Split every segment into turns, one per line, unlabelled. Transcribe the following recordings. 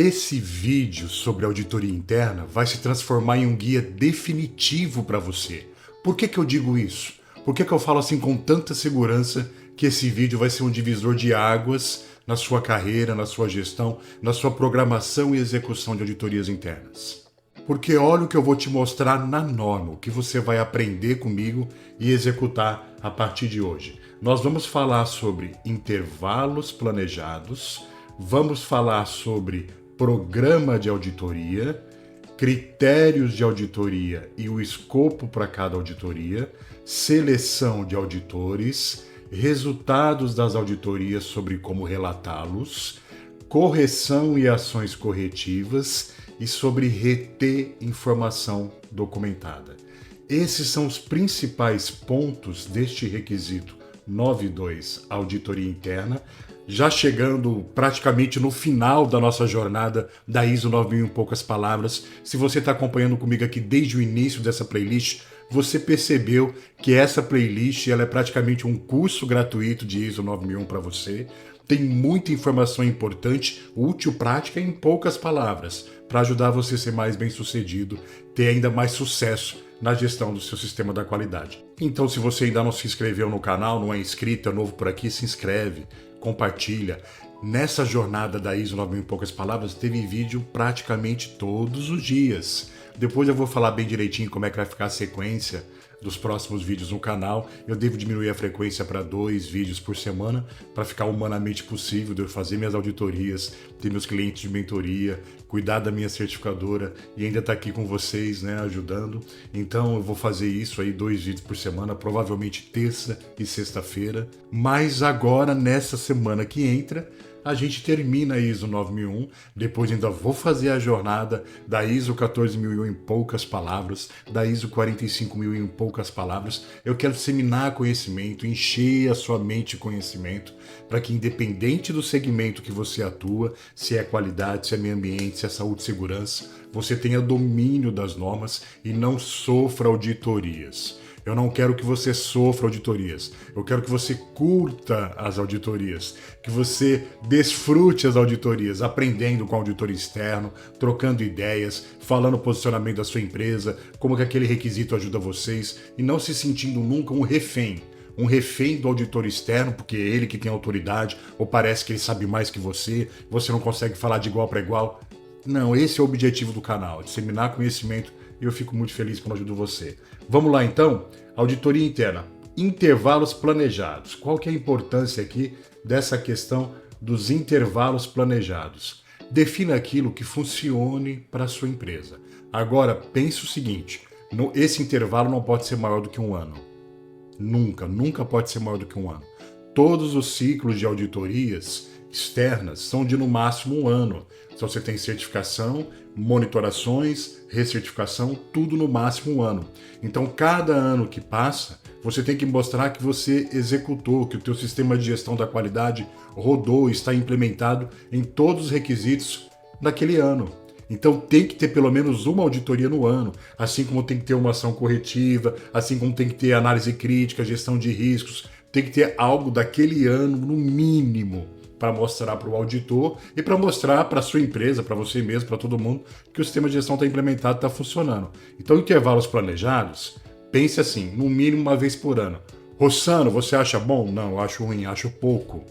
Esse vídeo sobre auditoria interna vai se transformar em um guia definitivo para você. Por que eu digo isso? Por que eu falo assim com tanta segurança que esse vídeo vai ser um divisor de águas na sua carreira, na sua gestão, na sua programação e execução de auditorias internas? Porque olha o que eu vou te mostrar na norma, o que você vai aprender comigo e executar a partir de hoje. Nós vamos falar sobre intervalos planejados, vamos falar sobre programa de auditoria, critérios de auditoria e o escopo para cada auditoria, seleção de auditores, resultados das auditorias sobre como relatá-los, correção e ações corretivas e sobre reter informação documentada. Esses são os principais pontos deste requisito 9.2, auditoria interna, já chegando praticamente no final da nossa jornada da ISO 9001 em poucas palavras. Se você está acompanhando comigo aqui desde o início dessa playlist, você percebeu que essa playlist ela é praticamente um curso gratuito de ISO 9001 para você. Tem muita informação importante, útil, prática em poucas palavras, para ajudar você a ser mais bem-sucedido, ter ainda mais sucesso na gestão do seu sistema da qualidade. Então, se você ainda não se inscreveu no canal, não é inscrito, é novo por aqui, se inscreve, compartilha. Nessa jornada da ISO 9001 em poucas palavras, teve vídeo praticamente todos os dias. Depois eu vou falar bem direitinho como é que vai ficar a sequência dos próximos vídeos no canal. Eu devo diminuir a frequência para 2 vídeos por semana para ficar humanamente possível de eu fazer minhas auditorias, ter meus clientes de mentoria, cuidar da minha certificadora e ainda estar aqui com vocês, né, ajudando. Então eu vou fazer isso aí 2 vídeos por semana, provavelmente terça e sexta-feira. Mas agora, nessa semana que entra, a gente termina a ISO 9001, depois ainda vou fazer a jornada da ISO 14001 em poucas palavras, da ISO 45001 em poucas palavras. Eu quero disseminar conhecimento, encher a sua mente de conhecimento, para que independente do segmento que você atua, se é qualidade, se é meio ambiente, se é saúde e segurança, você tenha domínio das normas e não sofra auditorias. Eu não quero que você sofra auditorias. Eu quero que você curta as auditorias, que você desfrute as auditorias, aprendendo com o auditor externo, trocando ideias, falando o posicionamento da sua empresa, como que aquele requisito ajuda vocês e não se sentindo nunca um refém do auditor externo, porque é ele que tem autoridade, ou parece que ele sabe mais que você não consegue falar de igual para igual. Não, esse é o objetivo do canal, disseminar conhecimento, e eu fico muito feliz quando ajudo você. Vamos lá então? Auditoria interna. Intervalos planejados. Qual que é a importância aqui dessa questão dos intervalos planejados? Defina aquilo que funcione para a sua empresa. Agora, pense o seguinte, esse intervalo não pode ser maior do que um ano. Nunca pode ser maior do que um ano. Todos os ciclos de auditorias externas são de no máximo um ano. Então você tem certificação, monitorações, recertificação, tudo no máximo um ano. Então cada ano que passa, você tem que mostrar que você executou, que o teu sistema de gestão da qualidade rodou, está implementado em todos os requisitos daquele ano. Então tem que ter pelo menos uma auditoria no ano, assim como tem que ter uma ação corretiva, assim como tem que ter análise crítica, gestão de riscos, tem que ter algo daquele ano no mínimo, para mostrar para o auditor e para mostrar para a sua empresa, para você mesmo, para todo mundo, que o sistema de gestão está implementado, está funcionando. Então, intervalos planejados, pense assim, no mínimo uma vez por ano. Rossano, você acha bom? Não, eu acho ruim, acho pouco.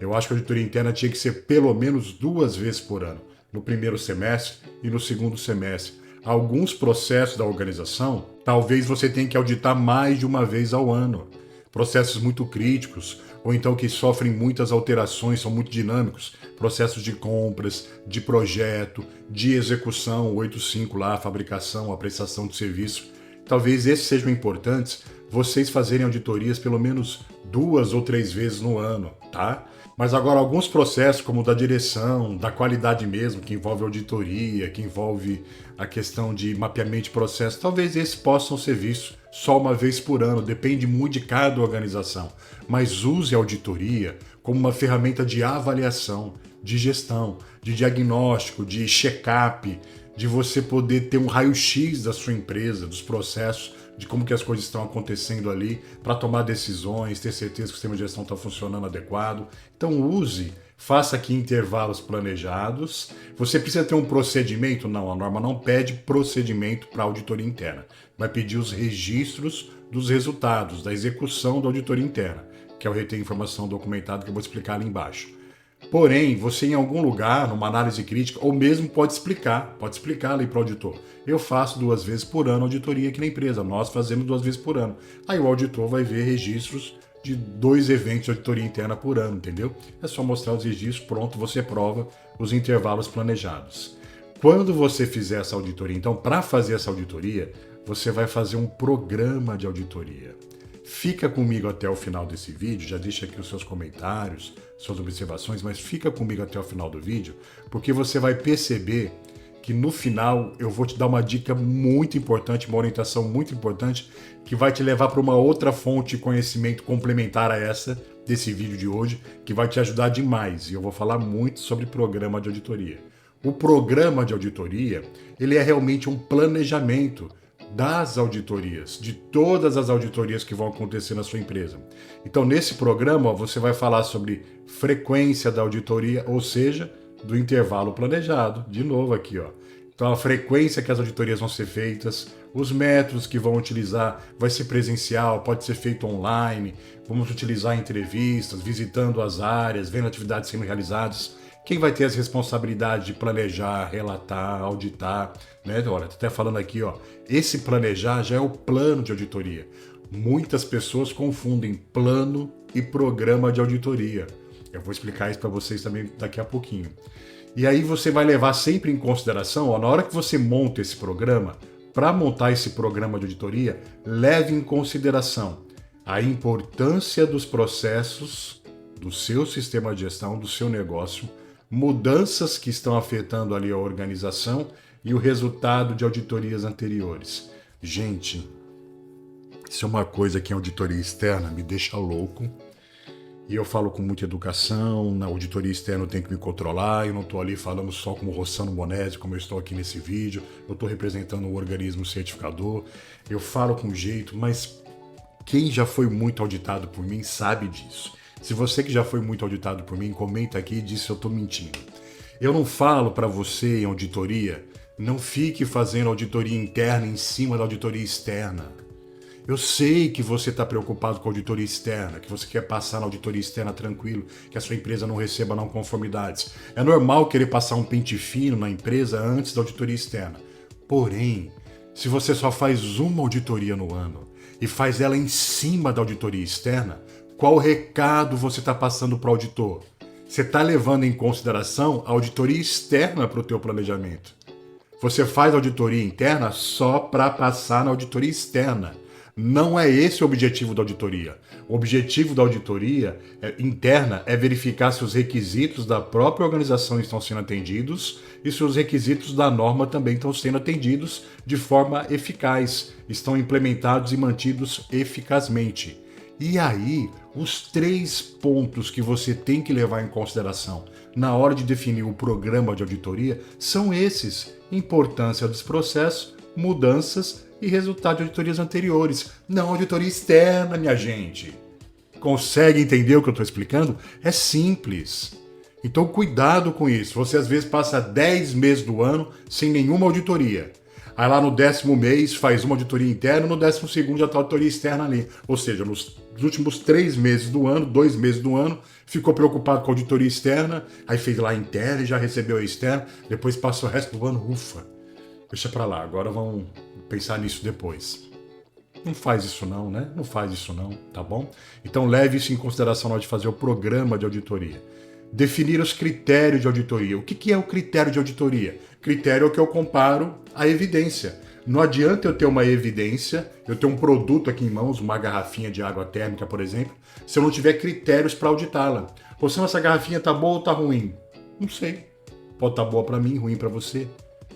Eu acho que a auditoria interna tinha que ser pelo menos 2 vezes por ano, no primeiro semestre e no segundo semestre. Alguns processos da organização, talvez você tenha que auditar mais de uma vez ao ano. Processos muito críticos, ou então que sofrem muitas alterações, são muito dinâmicos, processos de compras, de projeto, de execução, 8.5 lá, fabricação, a prestação de serviço. Talvez esses sejam importantes, vocês fazerem auditorias pelo menos 2 ou 3 vezes no ano, tá? Mas agora alguns processos, como o da direção, da qualidade mesmo, que envolve auditoria, que envolve a questão de mapeamento de processo, talvez esses possam ser vistos só uma vez por ano, depende muito de cada organização. Mas use a auditoria como uma ferramenta de avaliação, de gestão, de diagnóstico, de check-up, de você poder ter um raio-x da sua empresa, dos processos, de como que as coisas estão acontecendo ali, para tomar decisões, ter certeza que o sistema de gestão está funcionando adequado. Então use, faça aqui intervalos planejados. Você precisa ter um procedimento? Não, a norma não pede procedimento para auditoria interna. Vai pedir os registros dos resultados, da execução da auditoria interna, que é o reter informação documentada que eu vou explicar ali embaixo. Porém, você em algum lugar, numa análise crítica, ou mesmo pode explicar ali para o auditor. Eu faço 2 vezes por ano auditoria aqui na empresa, nós fazemos 2 vezes por ano. Aí o auditor vai ver registros de 2 eventos de auditoria interna por ano, entendeu? É só mostrar os registros, pronto, você prova os intervalos planejados. Quando você fizer essa auditoria, então, para fazer essa auditoria, você vai fazer um programa de auditoria. Fica comigo até o final desse vídeo, já deixa aqui os seus comentários, suas observações, mas fica comigo até o final do vídeo, porque você vai perceber que no final eu vou te dar uma dica muito importante, uma orientação muito importante, que vai te levar para uma outra fonte de conhecimento complementar a essa desse vídeo de hoje, que vai te ajudar demais. E eu vou falar muito sobre programa de auditoria. O programa de auditoria, ele é realmente um planejamento das auditorias, de todas as auditorias que vão acontecer na sua empresa. Então, nesse programa, você vai falar sobre frequência da auditoria, ou seja, do intervalo planejado. De novo aqui, ó. Então, a frequência que as auditorias vão ser feitas, os métodos que vão utilizar, vai ser presencial, pode ser feito online, vamos utilizar entrevistas, visitando as áreas, vendo atividades sendo realizadas. Quem vai ter as responsabilidades de planejar, relatar, auditar, né? Olha, tô até falando aqui, ó, esse planejar já é o plano de auditoria. Muitas pessoas confundem plano e programa de auditoria. Eu vou explicar isso para vocês também daqui a pouquinho. E aí você vai levar sempre em consideração, ó, na hora que você monta esse programa, para montar esse programa de auditoria, leve em consideração a importância dos processos do seu sistema de gestão, do seu negócio, mudanças que estão afetando ali a organização e o resultado de auditorias anteriores. Gente, isso é uma coisa que em auditoria externa me deixa louco. E eu falo com muita educação, na auditoria externa eu tenho que me controlar, eu não estou ali falando só como Rossano Monese, como eu estou aqui nesse vídeo, eu estou representando um organismo certificador, eu falo com jeito, mas quem já foi muito auditado por mim sabe disso. Se você que já foi muito auditado por mim, comenta aqui e diz se eu estou mentindo. Eu não falo para você em auditoria, não fique fazendo auditoria interna em cima da auditoria externa. Eu sei que você está preocupado com a auditoria externa, que você quer passar na auditoria externa tranquilo, que a sua empresa não receba não conformidades. É normal querer passar um pente fino na empresa antes da auditoria externa. Porém, se você só faz uma auditoria no ano e faz ela em cima da auditoria externa, qual recado você está passando para o auditor? Você está levando em consideração a auditoria externa para o teu planejamento. Você faz auditoria interna só para passar na auditoria externa. Não é esse o objetivo da auditoria. O objetivo da auditoria interna é verificar se os requisitos da própria organização estão sendo atendidos e se os requisitos da norma também estão sendo atendidos de forma eficaz, estão implementados e mantidos eficazmente. E aí, os 3 pontos que você tem que levar em consideração na hora de definir o programa de auditoria são esses: importância dos processos, mudanças e resultado de auditorias anteriores. Não auditoria externa, minha gente. Consegue entender o que eu estou explicando? É simples. Então, cuidado com isso. Você às vezes passa 10 meses do ano sem nenhuma auditoria. Aí lá no 10º mês faz uma auditoria interna, no 12º já está a auditoria externa ali. Ou seja, nos últimos 3 meses do ano, 2 meses do ano, ficou preocupado com a auditoria externa, aí fez lá a interna e já recebeu a externa, depois passa o resto do ano, ufa, deixa pra lá, agora vamos pensar nisso depois. Não faz isso não, né? Não faz isso não, tá bom? Então leve isso em consideração na hora de fazer o programa de auditoria. Definir os critérios de auditoria. O que é o critério de auditoria? Critério é o que eu comparo à evidência. Não adianta eu ter uma evidência, eu ter um produto aqui em mãos, uma garrafinha de água térmica, por exemplo, se eu não tiver critérios para auditá-la. Ou se essa garrafinha tá boa ou tá ruim? Não sei. Pode estar boa para mim, ruim para você.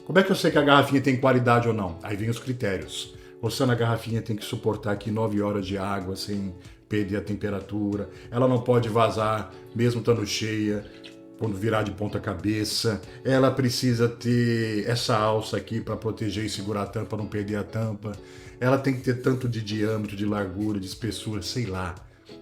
Como é que eu sei que a garrafinha tem qualidade ou não? Aí vem os critérios. Ou se a garrafinha tem que suportar aqui 9 horas de água sem perder a temperatura, ela não pode vazar mesmo estando cheia, quando virar de ponta cabeça, ela precisa ter essa alça aqui para proteger e segurar a tampa, não perder a tampa, ela tem que ter tanto de diâmetro, de largura, de espessura, sei lá.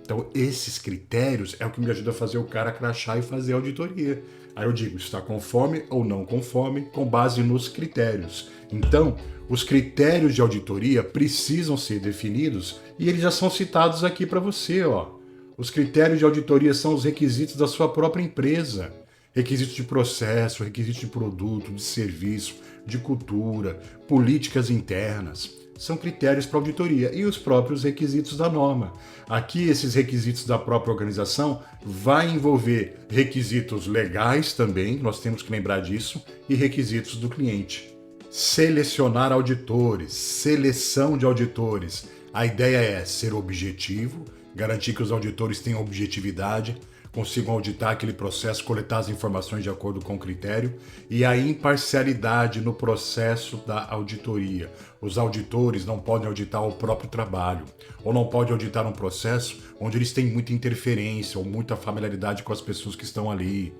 Então esses critérios é o que me ajuda a fazer o cara crachar e fazer a auditoria. Aí eu digo, está conforme ou não conforme, com base nos critérios. Então, os critérios de auditoria precisam ser definidos e eles já são citados aqui para você, ó. Os critérios de auditoria são os requisitos da sua própria empresa. Requisitos de processo, requisitos de produto, de serviço, de cultura, políticas internas. São critérios para auditoria e os próprios requisitos da norma. Aqui, esses requisitos da própria organização vai envolver requisitos legais também, nós temos que lembrar disso, e requisitos do cliente. Selecionar auditores, seleção de auditores. A ideia é ser objetivo, garantir que os auditores tenham objetividade, consigam auditar aquele processo, coletar as informações de acordo com o critério e a imparcialidade no processo da auditoria. Os auditores não podem auditar o próprio trabalho ou não podem auditar um processo onde eles têm muita interferência ou muita familiaridade com as pessoas que estão ali.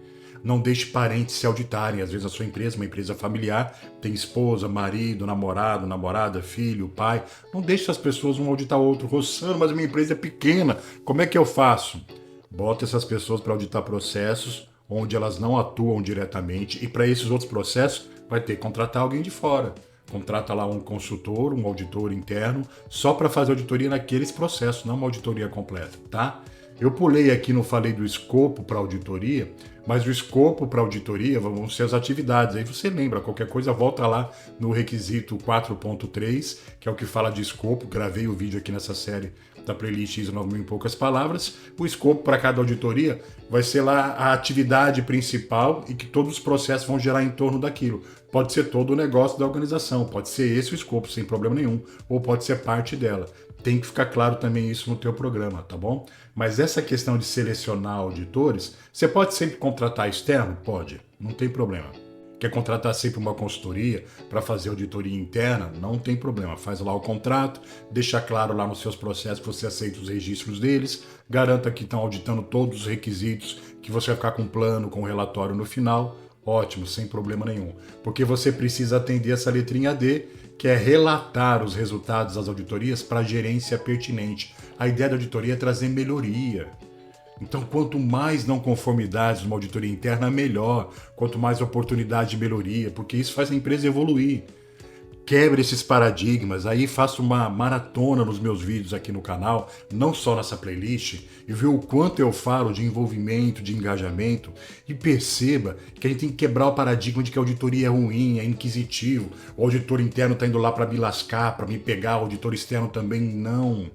Não deixe parentes se auditarem. Às vezes a sua empresa, uma empresa familiar, tem esposa, marido, namorado, namorada, filho, pai. Não deixe as pessoas um auditar o outro. Rossano, mas a minha empresa é pequena, como é que eu faço? Bota essas pessoas para auditar processos onde elas não atuam diretamente e para esses outros processos vai ter que contratar alguém de fora. Contrata lá um consultor, um auditor interno, só para fazer auditoria naqueles processos, não uma auditoria completa, tá? Eu pulei aqui, não falei do escopo para auditoria, mas o escopo para auditoria vão ser as atividades. Aí você lembra, qualquer coisa, volta lá no requisito 4.3, que é o que fala de escopo. Gravei o vídeo aqui nessa série da playlist ISO 9000 em poucas palavras. O escopo para cada auditoria vai ser lá a atividade principal e que todos os processos vão gerar em torno daquilo. Pode ser todo o negócio da organização, pode ser esse o escopo, sem problema nenhum, ou pode ser parte dela. Tem que ficar claro também isso no teu programa, tá bom? Mas essa questão de selecionar auditores, você pode sempre contratar externo? Pode, não tem problema. Quer contratar sempre uma consultoria para fazer auditoria interna? Não tem problema. Faz lá o contrato, deixa claro lá nos seus processos que você aceita os registros deles, garanta que estão auditando todos os requisitos, que você vai ficar com um plano, com um relatório no final. Ótimo, sem problema nenhum. Porque você precisa atender essa letrinha D, que é relatar os resultados das auditorias para a gerência pertinente. A ideia da auditoria é trazer melhoria. Então, quanto mais não conformidades numa auditoria interna, melhor. Quanto mais oportunidade de melhoria, porque isso faz a empresa evoluir. Quebre esses paradigmas, aí faço uma maratona nos meus vídeos aqui no canal, não só nessa playlist, e vê o quanto eu falo de envolvimento, de engajamento, e perceba que a gente tem que quebrar o paradigma de que a auditoria é ruim, é inquisitivo, o auditor interno está indo lá para me lascar, para me pegar, o auditor externo também não.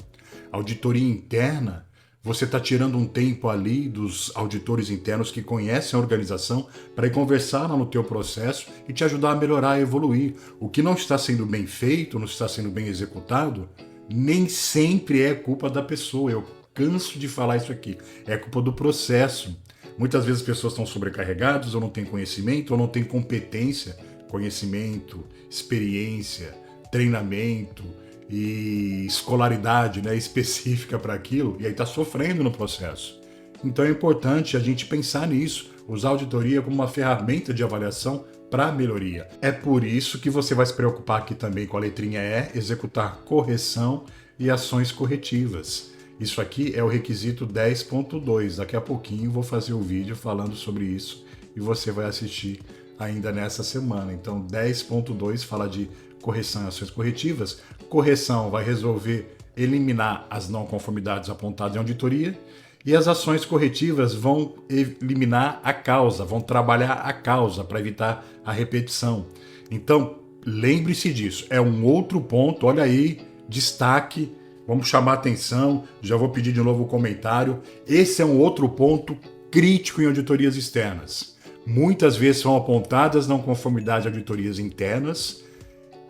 A auditoria interna, você está tirando um tempo ali dos auditores internos que conhecem a organização para ir conversar no teu processo e te ajudar a melhorar, a evoluir. O que não está sendo bem feito, não está sendo bem executado, nem sempre é culpa da pessoa. Eu canso de falar isso aqui. É culpa do processo. Muitas vezes as pessoas estão sobrecarregadas, ou não têm conhecimento, ou não têm competência, conhecimento, experiência, treinamento e escolaridade, né, específica para aquilo, e aí está sofrendo no processo. Então é importante a gente pensar nisso, usar a auditoria como uma ferramenta de avaliação para melhoria. É por isso que você vai se preocupar aqui também com a letrinha E, executar correção e ações corretivas. Isso aqui é o requisito 10.2. Daqui a pouquinho vou fazer o vídeo falando sobre isso e você vai assistir ainda nessa semana. Então 10.2 fala de correção e ações corretivas. Correção vai resolver eliminar as não conformidades apontadas em auditoria e as ações corretivas vão eliminar a causa, vão trabalhar a causa para evitar a repetição. Então, lembre-se disso. É um outro ponto, olha aí, destaque, vamos chamar atenção, já vou pedir de novo o comentário. Esse é um outro ponto crítico em auditorias externas. Muitas vezes são apontadas não conformidades de auditorias internas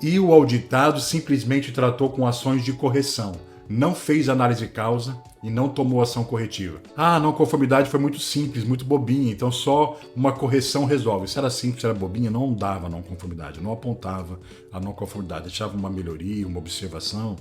e o auditado simplesmente tratou com ações de correção, não fez análise de causa e não tomou ação corretiva. Ah, a não conformidade foi muito simples, muito bobinha, então só uma correção resolve. Se era simples, se era bobinha, não dava a não conformidade, não apontava a não conformidade, deixava uma melhoria, uma observação,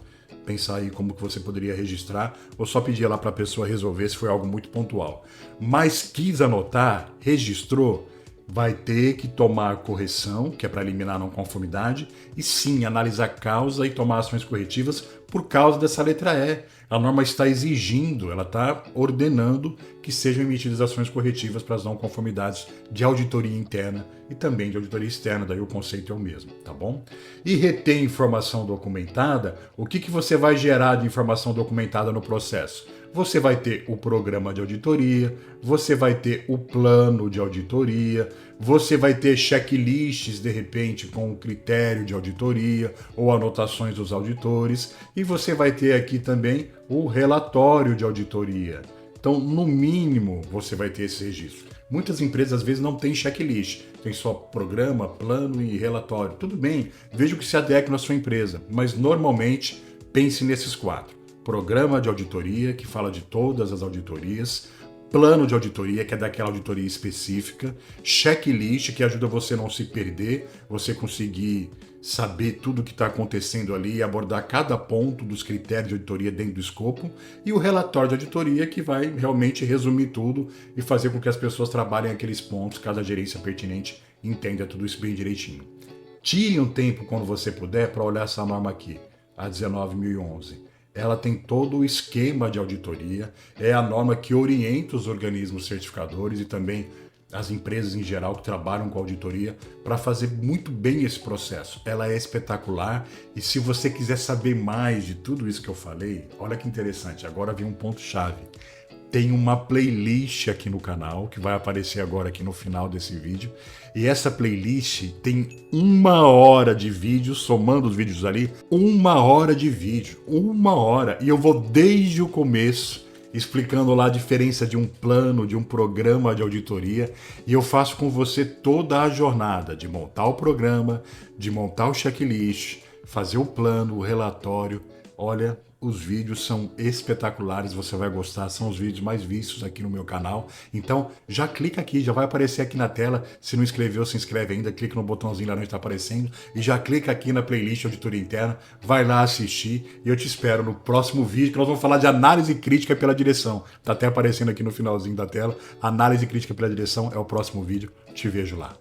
pensar aí como que você poderia registrar, ou só pedir lá para a pessoa resolver se foi algo muito pontual. Mas quis anotar, registrou, vai ter que tomar correção, que é para eliminar a não conformidade, e sim analisar a causa e tomar ações corretivas por causa dessa letra E. A norma está exigindo, ela está ordenando que sejam emitidas ações corretivas para as não conformidades de auditoria interna e também de auditoria externa, daí o conceito é o mesmo, tá bom? E reter informação documentada, o que você vai gerar de informação documentada no processo? Você vai ter o programa de auditoria, você vai ter o plano de auditoria, você vai ter checklists, de repente, com o critério de auditoria ou anotações dos auditores, e você vai ter aqui também o relatório de auditoria. Então, no mínimo, você vai ter esse registro. Muitas empresas, às vezes, não têm checklist, tem só programa, plano e relatório. Tudo bem, veja o que se adequa na sua empresa, mas normalmente pense nesses 4. Programa de auditoria, que fala de todas as auditorias, plano de auditoria, que é daquela auditoria específica, checklist, que ajuda você a não se perder, você conseguir saber tudo o que está acontecendo ali e abordar cada ponto dos critérios de auditoria dentro do escopo, e o relatório de auditoria, que vai realmente resumir tudo e fazer com que as pessoas trabalhem aqueles pontos, caso a gerência pertinente entenda tudo isso bem direitinho. Tire um tempo, quando você puder, para olhar essa norma aqui, a 19.011. Ela tem todo o esquema de auditoria, é a norma que orienta os organismos certificadores e também as empresas em geral que trabalham com auditoria para fazer muito bem esse processo. Ela é espetacular e se você quiser saber mais de tudo isso que eu falei, olha que interessante, agora vem um ponto-chave. Tem uma playlist aqui no canal, que vai aparecer agora aqui no final desse vídeo. E essa playlist tem 1 hora de vídeo, somando os vídeos ali, 1 hora de vídeo, 1 hora. E eu vou desde o começo, explicando lá a diferença de um plano, de um programa de auditoria. E eu faço com você toda a jornada de montar o programa, de montar o checklist, fazer o plano, o relatório. Olha, os vídeos são espetaculares, você vai gostar, são os vídeos mais vistos aqui no meu canal. Então, já clica aqui, já vai aparecer aqui na tela. Se não inscreveu, se inscreve ainda, clica no botãozinho lá onde está aparecendo e já clica aqui na playlist Auditoria Interna, vai lá assistir e eu te espero no próximo vídeo, que nós vamos falar de análise crítica pela direção. Tá até aparecendo aqui no finalzinho da tela. Análise crítica pela direção é o próximo vídeo, te vejo lá.